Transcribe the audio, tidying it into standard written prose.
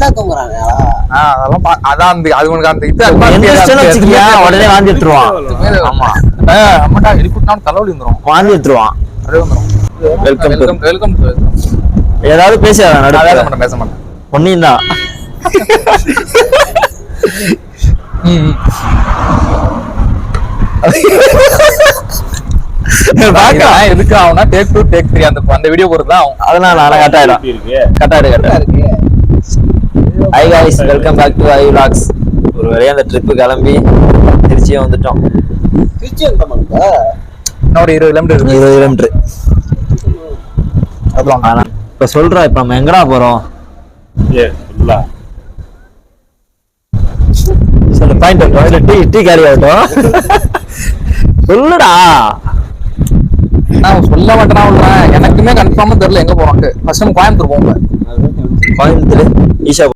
நல்லா தூங்குறாங்க. அதெல்லாம் அதான் அது உனக்கு அந்த இது உடனே வாந்தி எடுத்துருவான். ஆமா அம்மாடா எழுப்பிட்டாலும் தலைவலி வந்துடும், வாந்தி எடுத்துருவான். அதே வந்துடும். வெல்கம் ஏதாவது பேச மாட்டேன் ஒன்னையும் தான். எதுக்கு ஆகும்னா டேக் 2 டேக் 3 அந்த வீடியோ பொறுத்து தான். அதெல்லாம் நான் கட்டாயிடும். Hi guys, welcome back to I vlogs. ஒரு வழியா அந்த ட்ரிப் கிளம்பி திருச்சியே வந்துட்டோம். திருச்சி எங்க மாங்க? இன்னொரு 20 கிலோமீட்டர். 20 கிலோமீட்டர். அதான் இப்ப சொல்றா, இப்ப நம்ம எங்கடா போறோம்? சொல்லு பாயிண்ட். டீ கேரி ஆகட்டும். சொல்லுடா. நான் சொல்ல மாட்டேனா? எனக்குமே கன்ஃபார்மா தெரியல எங்க போறோம்ட்டு. ஃபர்ஸ்ட் டைம் கோயம்புத்தூர் போவோம். கோயம்புத்தூர் ஈஷா